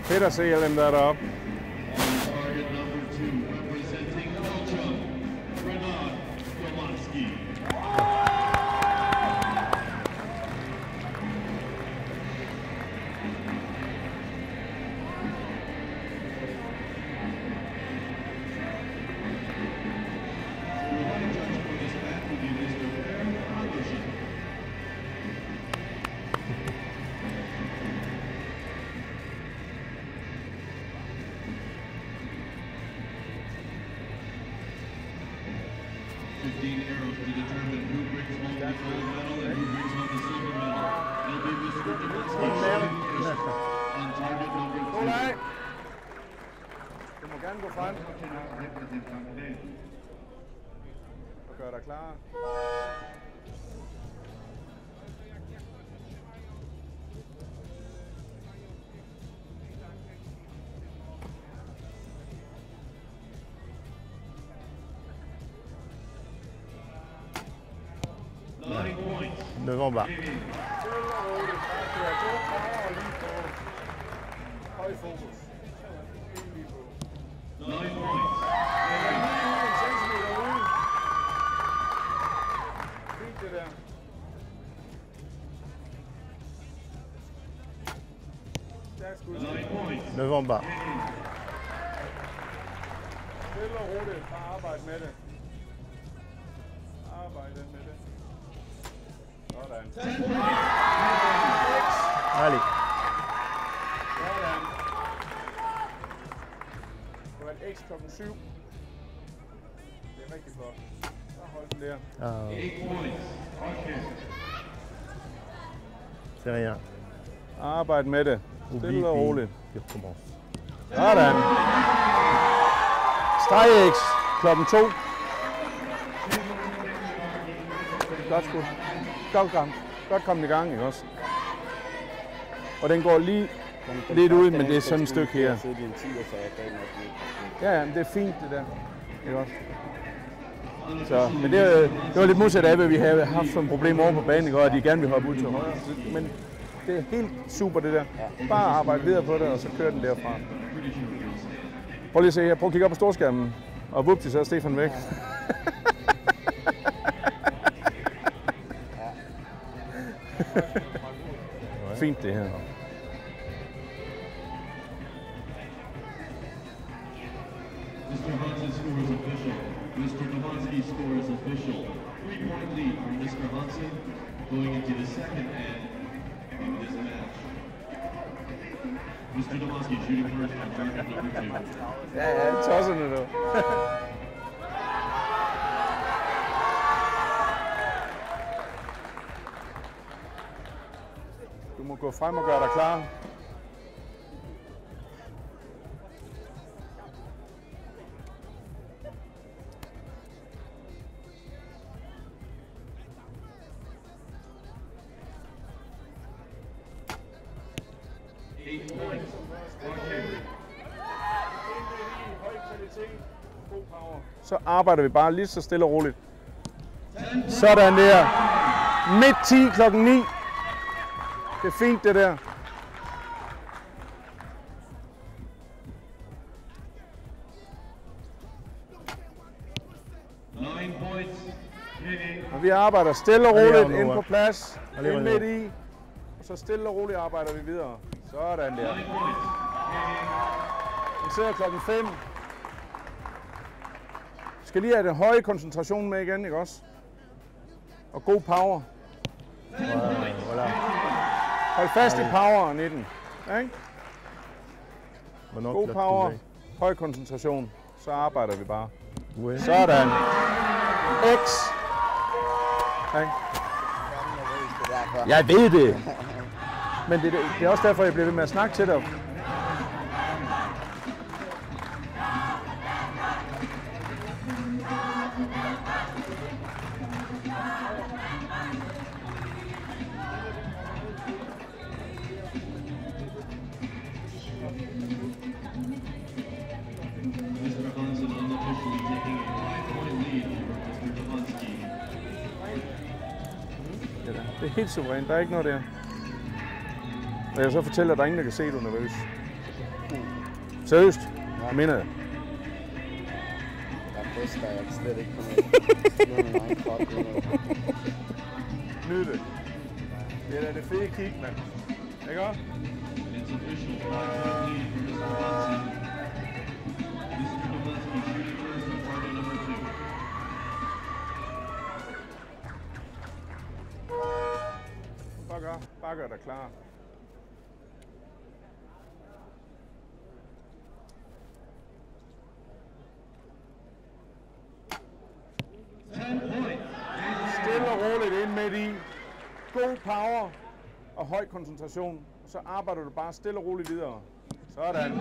Fedt at se alle dem der deroppe. Du må gerne gå frem og gøre dig klar. Devant bas. Høj fokus. 9 points. Fint det der. Stærkt skud. 9 points. Devant bas. Stille og roligt. Bare arbejde med det. Arbejde med det. Sådan. 10 points. Allez. Sådan. Det var et X klokken 7. Det er rigtig flot. Så hold den der. 8 points. Okay. C'est rien. Arbejde med det. Stille og roligt. Puis recommence. Sådan. Streg X klokken 2. Godt skud. Godt komme i gang, ikke også? Og den går lige lidt ud, men det er sådan et stykke her. Ja, men det er fint det der. Ikke også? Så, men det var lidt modsat af, hvad vi havde haft som problem over på banen, og at de gerne vil hoppe ud til højre. Men det er helt super det der. Bare arbejde videre på det, og så kører den derfra. Prøv lige at se her. Prøv at kigge op på storskærmen. Og vupti, så er Stefan væk. Fint det her. Mr. Hansen's score is official. Mr. Demansky's score is official. 3-point lead for Mr. Hansen going into the second end of this match. Mr. Demansky shooting first on target number 2. Ja, tosserne du. Du må gå frem og gøre dig klar. Så arbejder vi bare lige så stille og roligt. Sådan der. Midt 10 klokken 9. Det er fint det der. Og vi arbejder stille og roligt ind på plads. Ind midt i. Og så stille og roligt arbejder vi videre. Sådan der. Vi sidder klokken 5. Vi skal lige have den høje koncentration med igen, ikke også? Og god power. Voilà. Hold fast i poweren i den. Ikke? God power, høj koncentration. Så arbejder vi bare. Sådan. X. Okay. Jeg ved det. Men det er også derfor, jeg bliver ved med at snakke til dig. Det er helt suverænt. Der er ikke noget der. Og jeg så fortæller, at der er ingen, der kan se, at du er nervøs. Seriøst? Jeg mener det. Jeg bryster, jeg kan slet ikke komme min egen krop. Nyd det. Det er da det fede kig, mand. Ikke også? It's official 5-point lead for Mr. Hansen. Mr. Nowatzki shooting first on target number 2. Bare gør dig klar. Stille og roligt ind midt i. God power og høj koncentration. Så arbejder du bare stille og roligt videre. Sådan.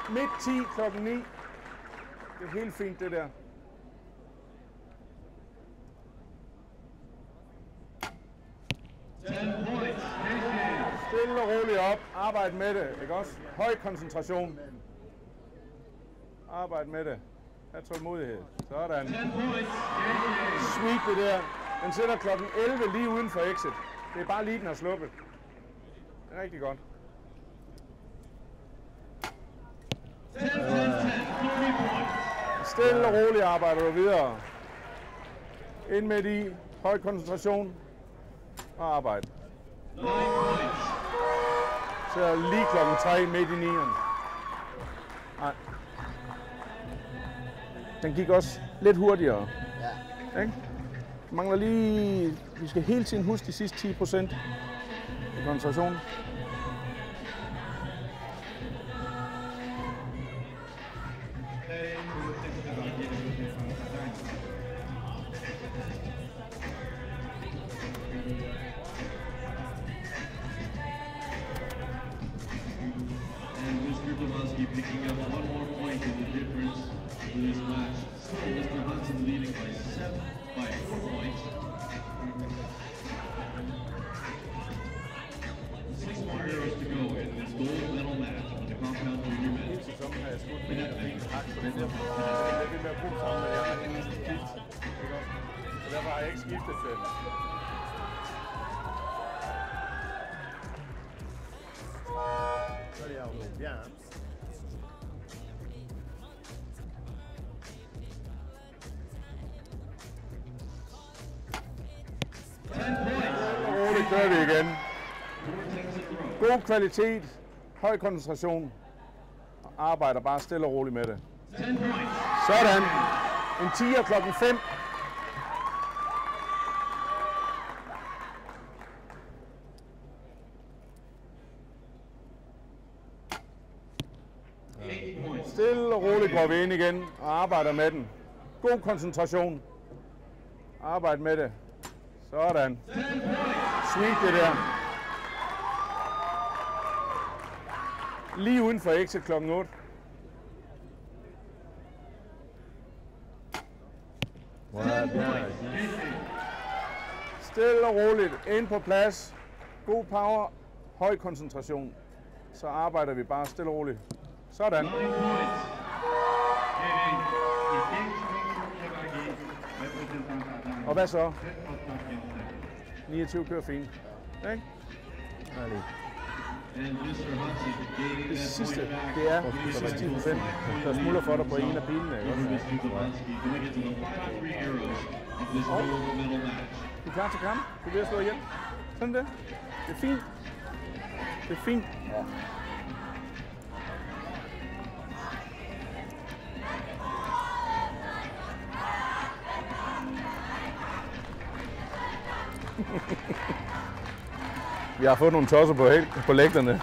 Midt 10 klokken 9. Det er helt fint det der. Stille og roligt op. Arbejd med det, ikke også? Høj koncentration. Arbejd med det. Ha' tålmodighed. Sådan. Sweet det der. Den sætter klokken 11 lige uden for exit. Det er bare lige, den har sluppet. Det er rigtig godt. Stille og roligt arbejder du videre. Ind midt i. Høj koncentration. Og arbejde. Så lige klokken 3 midt i 9'eren. Nej. Den gik også lidt hurtigere. Ja. Ikke? Mangler lige... Vi skal hele tiden huske de sidste 10% i koncentrationen. And Mr. Nowatzki picking up one more point in the difference for this match. Still, Mr. Hansen leading by 4 points. 6 more arrows to go in this gold medal match on the compound junior men. Derfor har jeg ikke skiftet til. Ça a l'air bien. Hein. Roligt kører vi igen. God kvalitet, høj koncentration. Arbejder bare stille og roligt med det. Sådan. En 10'er klokken 5. Stille og roligt går vi ind igen og arbejder med den. God koncentration. Arbejd med det. Sådan. Sweet det der. Lige uden for exit klokken 8. Voilà, bien. Stille og roligt. Ind på plads. God power. Høj koncentration. Så arbejder vi bare stille og roligt. Sådan. 9 points. Og hvad så? 29 kører fint. Ikke? Allez. And Mr. Hansen gaining Det that sidste, point back. det er de sidste 10%, der smuldrer for dig på en af bilene. Ikke? Mr. Nowatzki going into the final 3 arrows of this gold medal match. Du er klar til kamp? Du er ved at slå ihjel? Sådan det. Det er fint. Det er fint. Ja. Vi har fået nogle tosser på lægterne.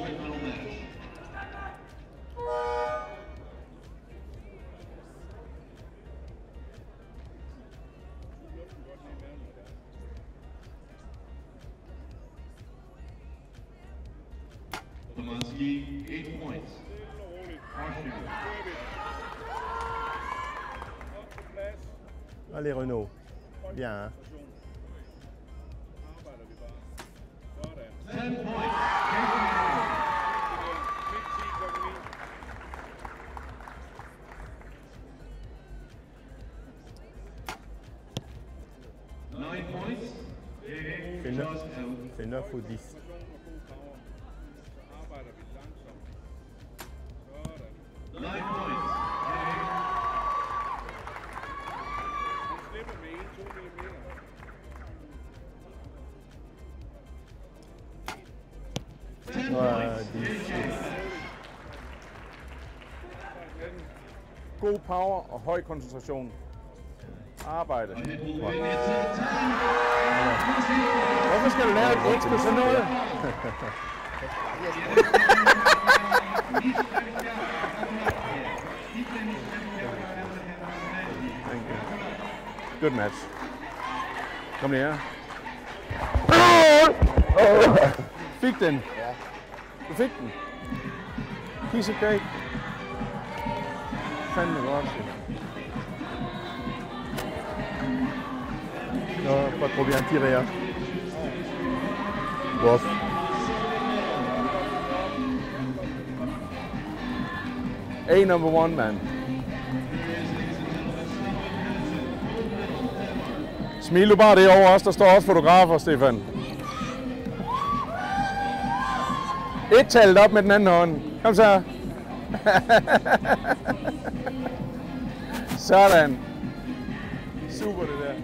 final match. Polanski, 8 points. Allez Renaud. Bien, hein? 10 points. 9 points. C'est 9, c'est 9 ou 10. 9 points. Ouais, 10. God power og høj koncentration. Arbejde. Hvorfor skal du lave et X med sådan noget? Good match. Kom lige her. Fik den. Ja. Du fik den. Piece of cake. Fandme godt. Non, pas trop bien tiré, hein? Bof. A number one, man. Smil du bare det over os, der står også fotografer, Stefan. Et talt op med den anden hånd. Kom så. Sådan. Super det der.